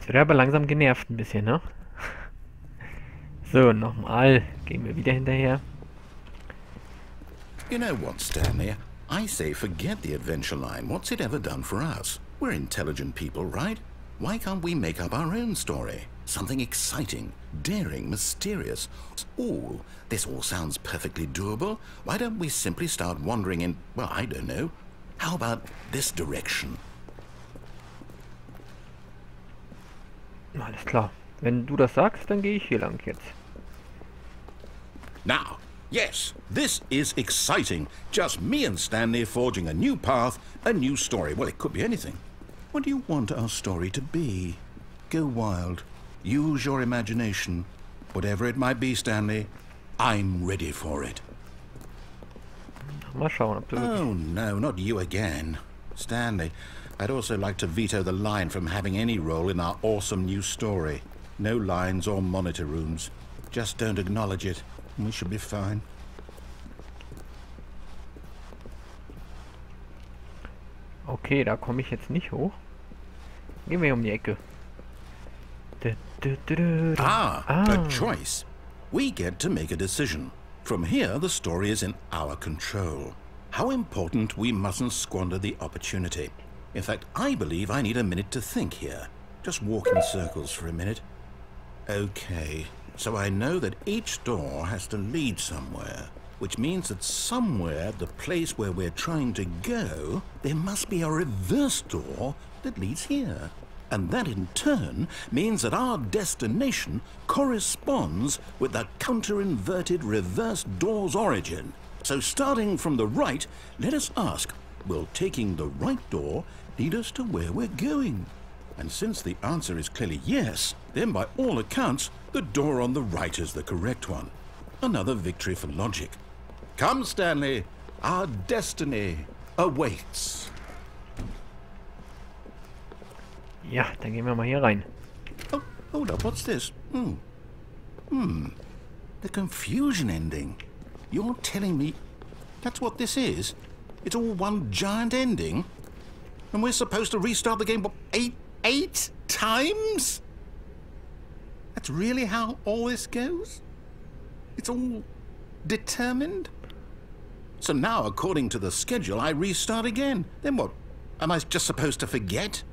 Jetzt wird er aber langsam genervt ein bisschen, ne? So, nochmal. Gehen wir wieder hinterher. You know what, Stanley? I say forget the adventure line. What's it ever done for us? We're intelligent people, right? Why can't we make up our own story? Something exciting, daring, mysterious. Ooh, this all sounds perfectly doable. Why don't we simply start wandering in, well, I don't know. How about this direction? Alles klar. Wenn du das sagst, dann gehe ich hier lang jetzt. Now, yes, this is exciting. Just me and Stanley forging a new path, a new story. Well, it could be anything. What do you want our story to be? Go wild. Use your imagination. Whatever it might be, Stanley, I'm ready for it. Mal schauen, ob du Oh, no, not you again. Stanley, I'd also like to veto the line from having any role in our awesome new story. No lines or monitor rooms. Just don't acknowledge it. We should be fine. Okay, da komme ich jetzt nicht hoch. Gehen wir um die Ecke. A choice. We get to make a decision. From here, the story is in our control. How important, we mustn't squander the opportunity. In fact, I believe I need a minute to think here. Just walk in circles for a minute. Okay, so I know that each door has to lead somewhere, which means that somewhere, the place where we're trying to go, there must be a reverse door that leads here. And that in turn means that our destination corresponds with the counter-inverted reverse door's origin. So starting from the right, let us ask, will taking the right door lead us to where we're going? And since the answer is clearly yes, then by all accounts, the door on the right is the correct one. Another victory for logic. Come, Stanley, our destiny awaits. Ja, dann gehen wir mal hier rein. Oh, hold up, what's this? The confusion ending. You're telling me that's what this is? It's all one giant ending? And we're supposed to restart the game, what, eight times? That's really how all this goes? It's all determined? So now, according to the schedule, I restart again. Then what? Am I just supposed to forget?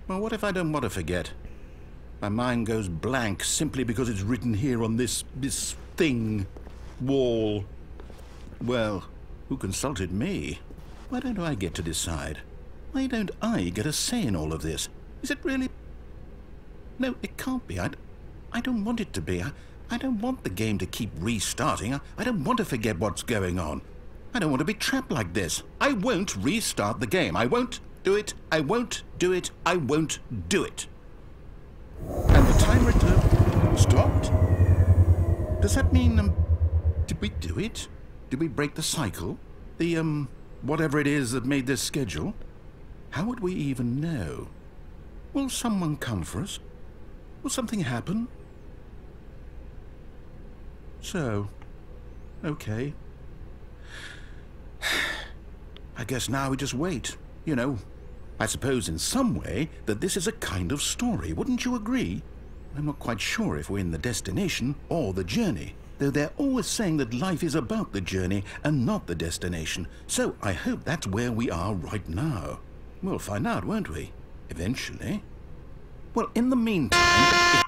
Well, what if I don't want to forget? My mind goes blank simply because it's written here on this thing, wall. Well, who consulted me? Why don't I get to decide? Why don't I get a say in all of this? Is it really? No, it can't be. I don't want it to be. I don't want the game to keep restarting. I don't want to forget what's going on. I don't want to be trapped like this. I won't restart the game. I won't do it. I won't do it. I won't do it. And the timer stopped? Does that mean, did we do it? Did we break the cycle? The, whatever it is that made this schedule? How would we even know? Will someone come for us? Will something happen? So, okay. I guess now we just wait, you know. I suppose in some way that this is a kind of story, wouldn't you agree? I'm not quite sure if we're in the destination or the journey, though they're always saying that life is about the journey and not the destination, so I hope that's where we are right now. We'll find out, won't we? Eventually. Well, in the meantime...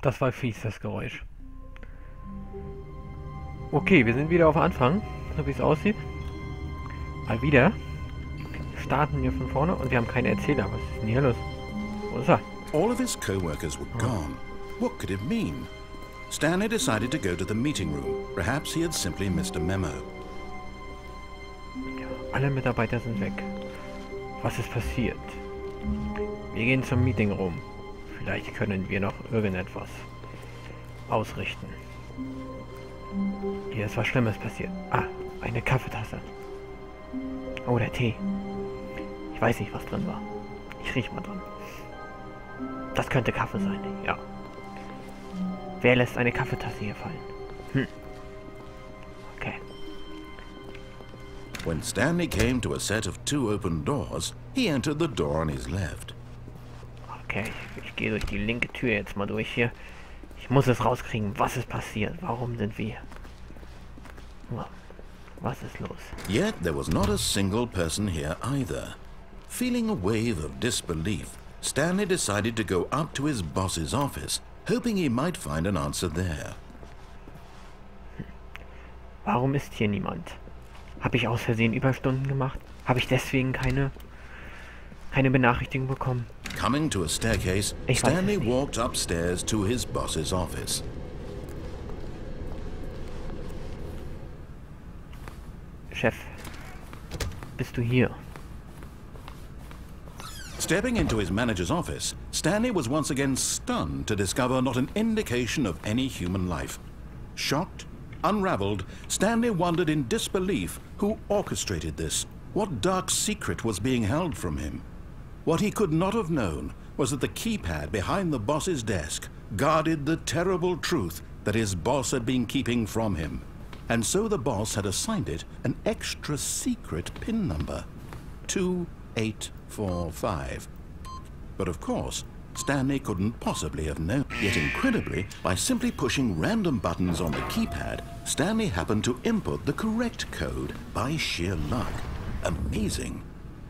Das war fies, das Geräusch. Okay, wir sind wieder auf Anfang, so wie es aussieht. Mal wieder. Starten wir von vorne und wir haben keine Erzähler. Was ist denn hier los? Wo ist er? All of his co-workers were gone. What could it mean? Stanley decided to go to the meeting room. Perhaps he had simply missed a memo. Ja, alle Mitarbeiter sind weg. Was ist passiert? Wir gehen zum Meeting Room. Vielleicht können wir noch irgendetwas ausrichten. Hier ist was Schlimmes passiert. Ah, eine Kaffeetasse. Oh, der Tee. Ich weiß nicht, was drin war. Ich riech mal dran. Das könnte Kaffee sein, ja. Wer lässt eine Kaffeetasse hier fallen? Okay. When Stanley came to a set of 2 open doors, he entered the door on his left. Okay, ich gehe durch die linke Tür jetzt mal durch hier. Ich muss es rauskriegen, was ist passiert? Warum sind wir hier? Was ist los? Yet there was not a single person here either. Feeling a wave of disbelief, Stanley decided to go up to his boss's office, hoping he might find an answer there. Warum ist hier niemand? Habe ich aus Versehen Überstunden gemacht? Habe ich deswegen keine Benachrichtigung bekommen? Coming to a staircase, Stanley walked upstairs to his boss's office. Chef, bist du hier? Stepping into his manager's office, Stanley was once again stunned to discover not an indication of any human life. Shocked, unraveled, Stanley wondered in disbelief who orchestrated this, what dark secret was being held from him. What he could not have known was that the keypad behind the boss's desk guarded the terrible truth that his boss had been keeping from him. And so the boss had assigned it an extra secret PIN number, 2845. But of course, Stanley couldn't possibly have known. Yet incredibly, by simply pushing random buttons on the keypad, Stanley happened to input the correct code by sheer luck. Amazing.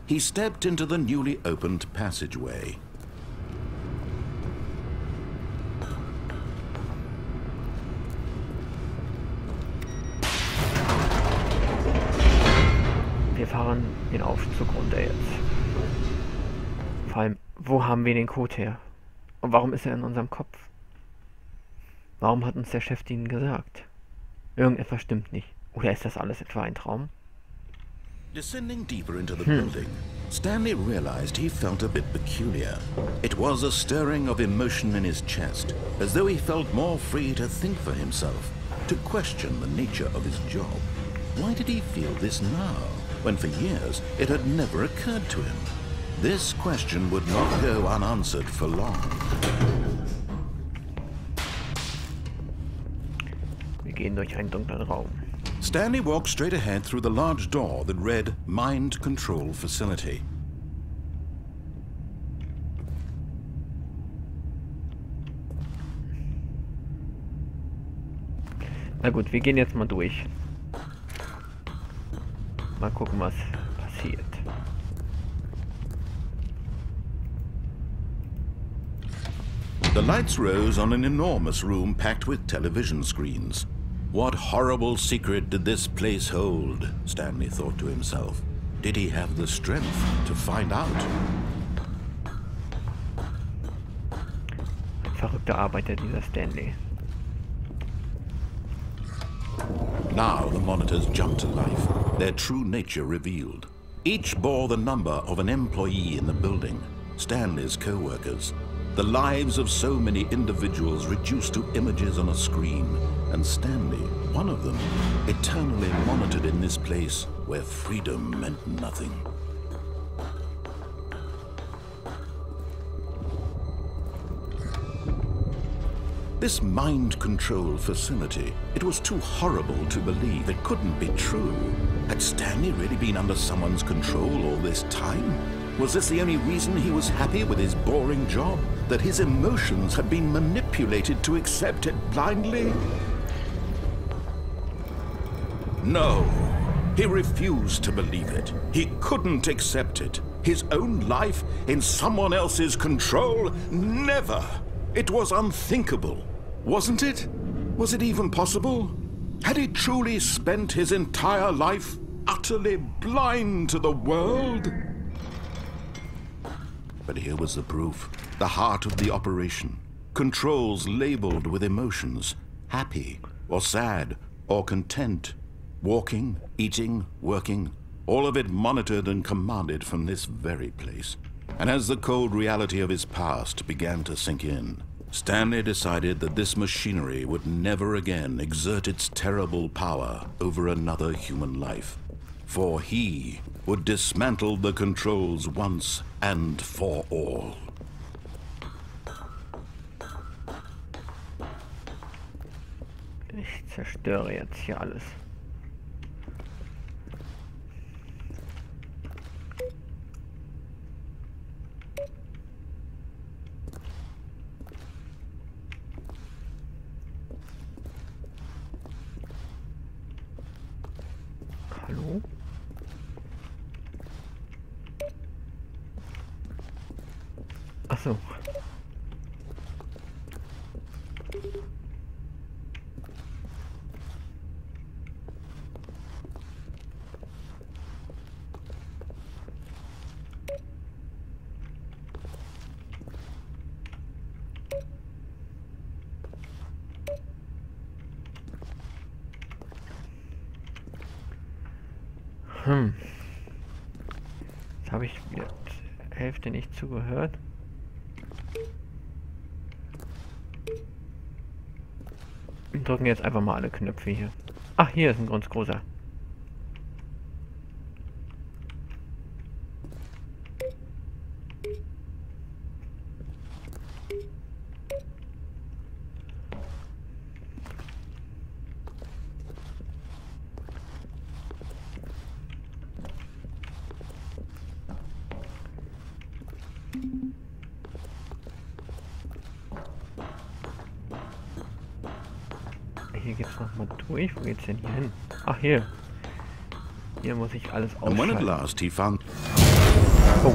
He stepped into the newly opened passageway. Wir fahren den Aufzug runter jetzt. Vor allem, wo haben wir den Code her? Und warum ist er in unserem Kopf? Warum hat uns der Chef den gesagt? Irgendetwas stimmt nicht. Oder ist das alles etwa ein Traum? Descending deeper into the building, Stanley realized he felt a bit peculiar. It was a stirring of emotion in his chest, as though he felt more free to think for himself, to question the nature of his job. Why did he feel this now, when for years it had never occurred to him? This question would not go unanswered for long. Wir gehen durch einen dunklen Raum. Stanley walked straight ahead through the large door that read Mind Control Facility. Na gut, wir gehen jetzt mal durch. Mal gucken, was passiert. The lights rose on an enormous room packed with television screens. What horrible secret did this place hold? Stanley thought to himself. Did he have the strength to find out? Ein verrückter Arbeiter, dieser Stanley. Now the monitors jumped to life, their true nature revealed. Each bore the number of an employee in the building, Stanley's co-workers. The lives of so many individuals reduced to images on a screen, and Stanley, one of them, eternally monitored in this place where freedom meant nothing. This mind control facility, it was too horrible to believe. It couldn't be true. Had Stanley really been under someone's control all this time? Was this the only reason he was happy with his boring job? That his emotions had been manipulated to accept it blindly? No, he refused to believe it. He couldn't accept it. His own life in someone else's control? Never! It was unthinkable, wasn't it? Was it even possible? Had he truly spent his entire life utterly blind to the world? But here was the proof, the heart of the operation. Controls labeled with emotions, happy or sad or content. Walking, eating, working, all of it monitored and commanded from this very place. And as the cold reality of his past began to sink in, Stanley decided that this machinery would never again exert its terrible power over another human life. For he would dismantle the controls once and for all. Ich zerstöre jetzt hier alles. Hallo? Ach so. Jetzt habe ich wieder die Hälfte nicht zugehört. Wir drücken jetzt einfach mal alle Knöpfe hier. Ach, hier ist ein ganz großer. Hier geht's nochmal durch. Wo geht's denn hier hin? Ach, hier. Hier muss ich alles ausschalten. Oh.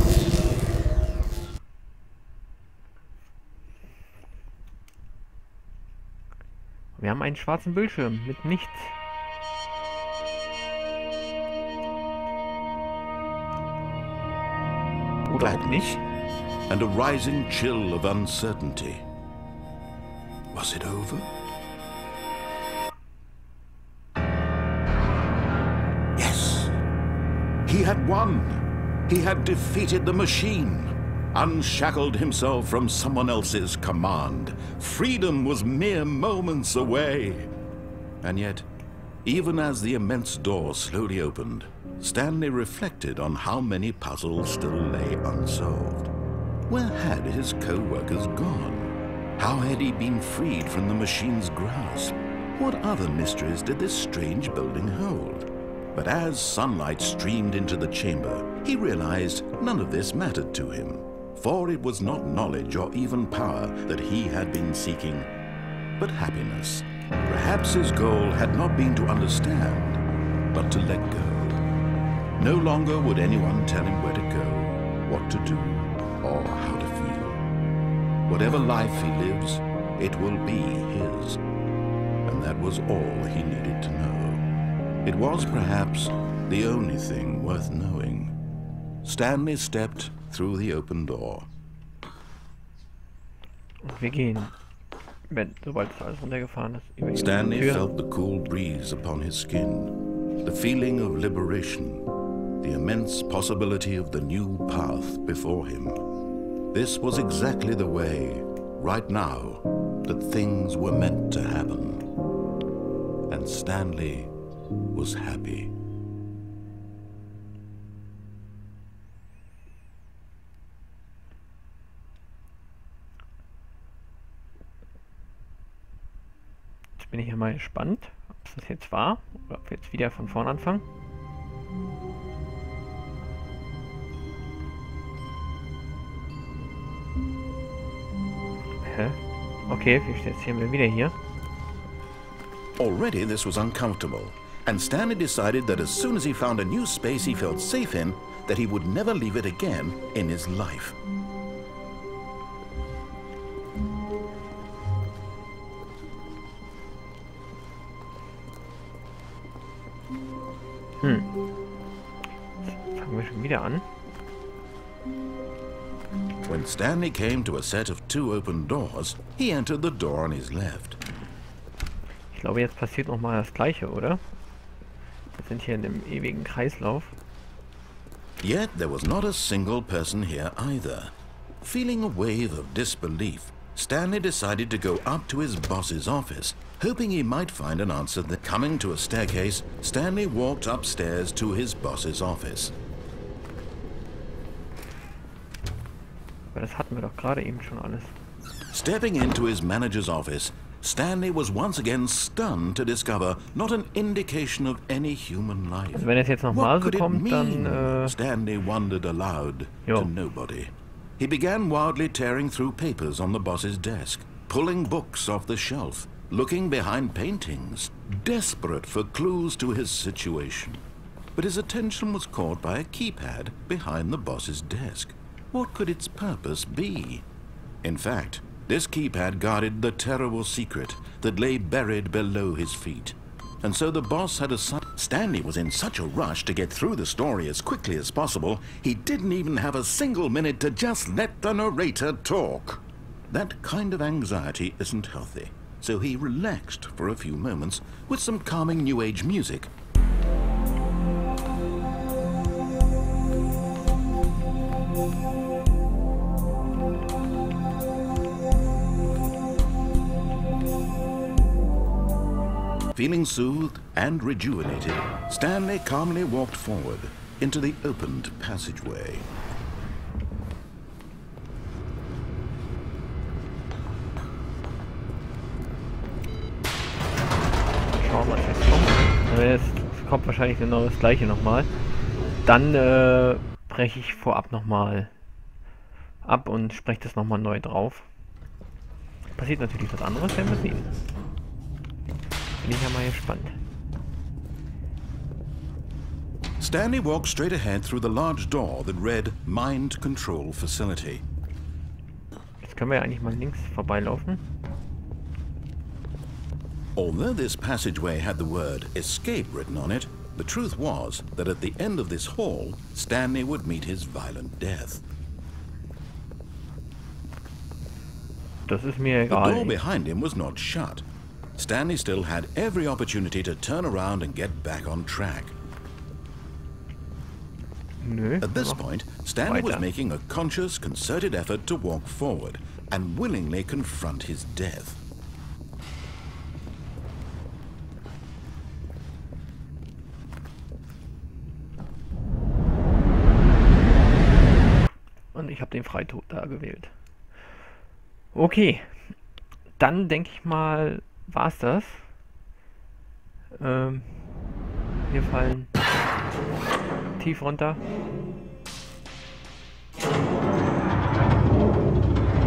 Wir haben einen schwarzen Bildschirm mit nichts. Oder auch nicht. And a rising chill of uncertainty. Was it over? Yes! He had won! He had defeated the machine, unshackled himself from someone else's command. Freedom was mere moments away. And yet, even as the immense door slowly opened, Stanley reflected on how many puzzles still lay unsolved. Where had his co-workers gone? How had he been freed from the machine's grasp? What other mysteries did this strange building hold? But as sunlight streamed into the chamber, he realized none of this mattered to him, for it was not knowledge or even power that he had been seeking, but happiness. Perhaps his goal had not been to understand, but to let go. No longer would anyone tell him where to go, what to do, or how to feel. Whatever life he lives, it will be his. And that was all he needed to know. It was perhaps the only thing worth knowing. Stanley stepped through the open door. Wir gehen, sobald es alles runtergefahren ist, über die Stanley Tür. felt the cool breeze upon his skin, the feeling of liberation, the immense possibility of the new path before him. This was exactly the way, right now, that things were meant to happen. And Stanley was happy. Jetzt bin ich ja mal gespannt, ob es das jetzt war oder ob wir jetzt wieder von vorn anfangen. Okay, jetzt sind wir wieder hier. Already this was uncomfortable, and Stanley decided that as soon as he found a new space he felt safe in, that he would never leave it again in his life. Jetzt fangen wir schon wieder an. When Stanley came to a set of two open doors, he entered the door on his left. Ich glaube, jetzt passiert noch mal das Gleiche, oder? Wir sind hier in einem ewigen Kreislauf. Yet there was not a single person here either. Feeling a wave of disbelief, Stanley decided to go up to his boss's office, hoping he might find an answer. That coming to a staircase, Stanley walked upstairs to his boss's office. Aber das hatten wir doch gerade eben schon alles. Stepping into his manager's office, Stanley was once again stunned to discover not an indication of any human life. Also wenn es jetzt nochmal so kommt, dann Stanley wondered aloud to nobody. He began wildly tearing through papers on the boss's desk, pulling books off the shelf, looking behind paintings, desperate for clues to his situation. but his attention was caught by a keypad behind the boss's desk. What could its purpose be? In fact, this keypad guarded the terrible secret that lay buried below his feet. And so the boss had assigned... Stanley was in such a rush to get through the story as quickly as possible, he didn't even have a single minute to just let the narrator talk. That kind of anxiety isn't healthy, so he relaxed for a few moments with some calming New Age music. Feeling soothed and rejuvenated, Stanley calmly walked forward into the opened passageway. Schauen wir mal, was jetzt kommt. Es kommt wahrscheinlich genau das gleiche nochmal. Dann breche ich vorab nochmal ab und spreche das nochmal neu drauf. Passiert natürlich was anderes, werden wir sehen. Bin ich ja mal gespannt. Stanley walked straight ahead through the large door that read Mind Control Facility. Jetzt können wir ja eigentlich mal links vorbeilaufen. Although this passageway had the word escape written on it, the truth was that at the end of this hall, Stanley would meet his violent death. Das ist mir The egal. door behind him was not shut. Stanley still had every opportunity to turn around and get back on track. Nö. At this point, Stanley was Weiter. making a conscious, concerted effort to walk forward and willingly confront his death. Und ich habe den Freitod da gewählt. Okay. Dann denke ich mal, war's das. Wir fallen tief runter.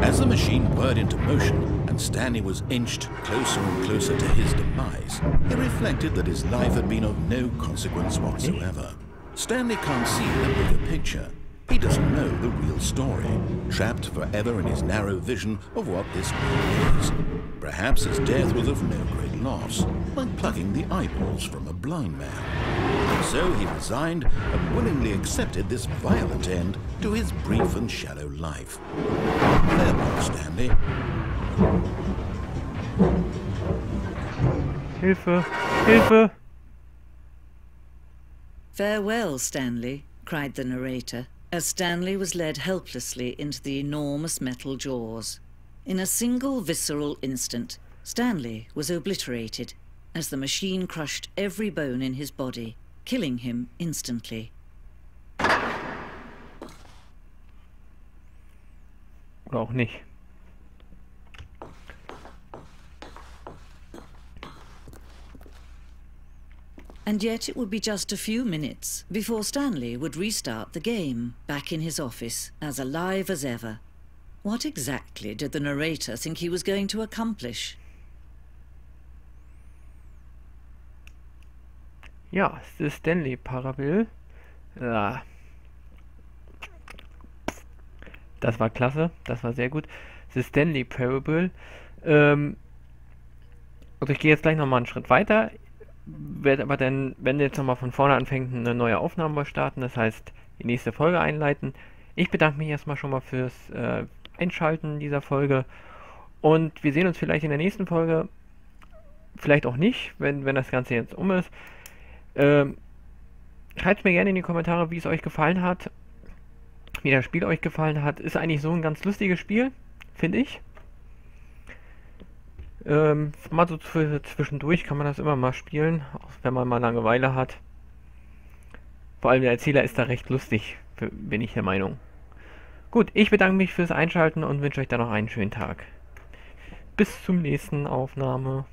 As the machine whirred into motion and Stanley was inched closer and closer to his demise, he reflected that his life had been of no consequence whatsoever. Stanley can't see the bigger picture. He doesn't know the real story, trapped forever in his narrow vision of what this world is. Perhaps his death was of no great loss, like plucking the eyeballs from a blind man. And so he resigned and willingly accepted this violent end to his brief and shallow life. Farewell, Stanley. Hilfe! Hilfe! "Farewell, Stanley," cried the narrator, as Stanley was led helplessly into the enormous metal jaws. In a single visceral instant, Stanley was obliterated as the machine crushed every bone in his body, killing him instantly. Oder auch nicht. And yet it would be just a few minutes before Stanley would restart the game, back in his office, as alive as ever. What exactly did the narrator think he was going to accomplish? Ja, es ist Stanley Parable. Ja. Das war klasse, das war sehr gut. Es ist Stanley Parable. Also ich gehe jetzt gleich nochmal einen Schritt weiter. Werde aber dann, wenn ihr jetzt nochmal von vorne anfängt, eine neue Aufnahme starten. Das heißt, die nächste Folge einleiten. Ich bedanke mich erstmal schon mal fürs Einschalten dieser Folge. Und wir sehen uns vielleicht in der nächsten Folge. Vielleicht auch nicht, wenn das Ganze jetzt um ist. Schreibt mir gerne in die Kommentare, wie es euch gefallen hat. Wie das Spiel euch gefallen hat. Ist eigentlich so ein ganz lustiges Spiel, finde ich. Mal so zwischendurch kann man das immer mal spielen, auch wenn man mal Langeweile hat. Vor allem der Erzähler ist da recht lustig, bin ich der Meinung. Gut, ich bedanke mich fürs Einschalten und wünsche euch dann noch einen schönen Tag. Bis zum nächsten Aufnahme.